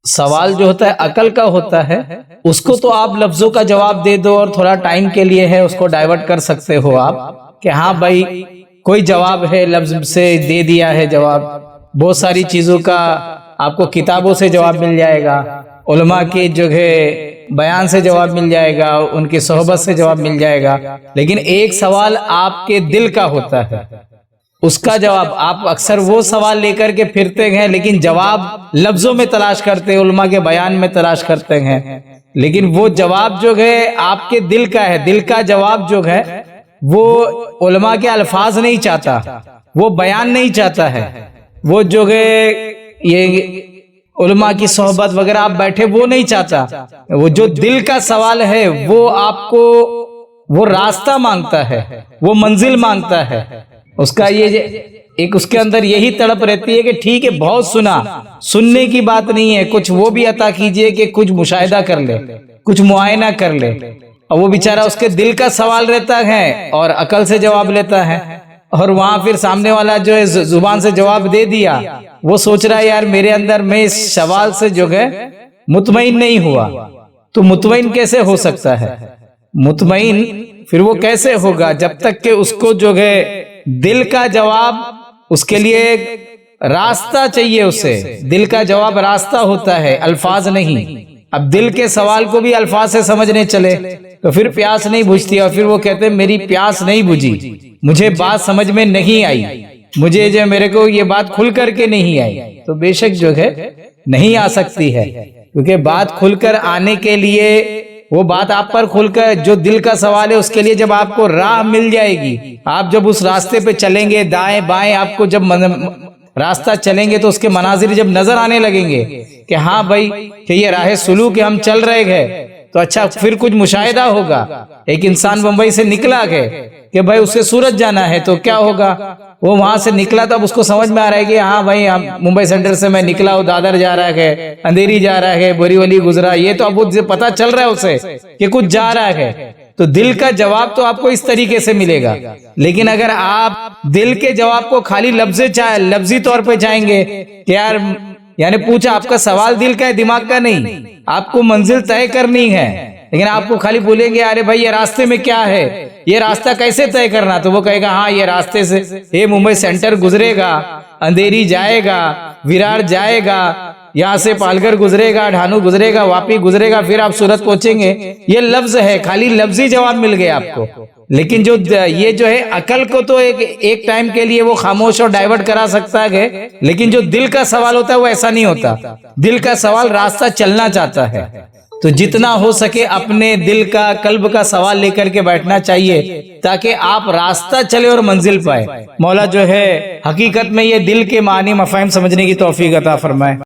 سوال جو ہوتا ہے عقل کا ہوتا ہے، اس کو تو آپ لفظوں کا جواب دے دو اور تھوڑا ٹائم کے لیے ہے اس کو ڈائیورٹ کر سکتے ہو آپ کہ ہاں بھائی کوئی جواب ہے، لفظ سے دے دیا ہے جواب. بہت ساری چیزوں کا آپ کو کتابوں سے جواب مل جائے گا، علماء کی جو ہے بیان سے جواب مل جائے گا، ان کی صحبت سے جواب مل جائے گا. لیکن ایک سوال آپ کے دل کا ہوتا ہے، اس کا جواب آپ اکثر وہ سوال لے کر کے پھرتے ہیں لیکن جواب لفظوں میں تلاش کرتے ہیں، علماء کے بیان میں تلاش کرتے ہیں، لیکن وہ جواب جو ہے آپ کے دل کا ہے. دل کا جواب جو ہے وہ علماء کے الفاظ نہیں چاہتا، وہ بیان نہیں چاہتا ہے، وہ جو ہے یہ علماء کی صحبت وغیرہ آپ بیٹھے وہ نہیں چاہتا. وہ جو دل کا سوال ہے وہ آپ کو وہ راستہ مانگتا ہے، وہ منزل مانگتا ہے. اس کا یہ ایک اس کے اندر یہی تڑپ رہتی ہے کہ ٹھیک ہے بہت سننے کی بات نہیں ہے، کچھ وہ بھی عطا کیجئے کہ کچھ مشاہدہ کر لے، کچھ معائنہ کر لے. اور وہ بیچارہ اس کے دل کا سوال رہتا ہے اور عقل سے جواب لیتا ہے، اور وہاں پھر سامنے والا جو ہے زبان سے جواب دے دیا، وہ سوچ رہا ہے یار میرے اندر میں اس سوال سے جو ہے مطمئن نہیں ہوا. تو مطمئن کیسے ہو سکتا ہے؟ مطمئن پھر وہ کیسے ہوگا جب تک کہ اس کو جو ہے دل کا جواب، اس کے لیے راستہ چاہیے. اسے دل کا جواب راستہ ہوتا ہے، الفاظ نہیں. اب دل کے سوال کو بھی الفاظ سے سمجھنے چلے تو پھر پیاس نہیں بجھتی، اور پھر وہ کہتے ہیں میری پیاس نہیں بجھی، مجھے بات سمجھ میں نہیں آئی، مجھے جو میرے کو یہ بات کھل کر کے نہیں آئی. تو بے شک جو ہے نہیں آ سکتی ہے، کیونکہ بات کھل کر آنے کے لیے وہ بات آپ پر کھل کر جو دل کا سوال ہے اس کے لیے جب آپ کو راہ مل جائے گی، آپ جب اس راستے پہ چلیں گے، دائیں بائیں آپ کو جب راستہ چلیں گے تو اس کے مناظر جب نظر آنے لگیں گے کہ ہاں بھائی کہ یہ راہ سلوک ہم چل رہے ہیں، تو اچھا پھر کچھ مشاہدہ ہوگا. ایک انسان بمبئی سے نکلا کہ بھائی اسے سورت جانا ہے تو کیا ہوگا، وہ وہاں سے نکلا تو اب اس کو سمجھ میں آ رہا ہے کہ ہاں بھائی ممبئی سینٹر سے میں نکلا ہوں، دادر جا رہا ہے، اندھیری جا رہا ہے، بوری ولی گزرا، یہ تو اب پتا چل رہا ہے اسے کہ کچھ جا رہا ہے. تو دل کا جواب تو آپ کو اس طریقے سے ملے گا. لیکن اگر آپ دل کے جواب کو خالی لفظی طور پہ چاہیں گے کہ یار یعنی پوچھا آپ کا سوال دل کا ہے دماغ کا نہیں، آپ کو منزل طے کرنی ہے، لیکن آپ کو خالی بولیں گے ارے بھائی یہ راستے میں کیا ہے، یہ راستہ کیسے طے کرنا، تو وہ کہے گا ہاں یہ راستے سے یہ ممبئی سینٹر گزرے گا، اندھیری جائے گا، ویرار جائے گا، یہاں سے پالگڑ گزرے گا، ڈھانو گزرے گا، واپی گزرے گا، پھر آپ سورت پہنچیں گے. یہ لفظ ہے، خالی لفظی جواب مل گیا آپ کو. لیکن یہ جو ہے عقل کو تو ایک ٹائم کے لیے وہ خاموش اور ڈائیورٹ کرا سکتا ہے، لیکن جو دل کا سوال ہوتا ہے وہ ایسا نہیں ہوتا. دل کا سوال راستہ چلنا چاہتا ہے. تو جتنا ہو سکے اپنے دل کا قلب کا سوال لے کر کے بیٹھنا چاہیے تاکہ آپ راستہ چلے اور منزل پائے. مولا جو ہے حقیقت میں یہ دل کے معنی مفاہیم سمجھنے کی توفیق عطا فرمائے.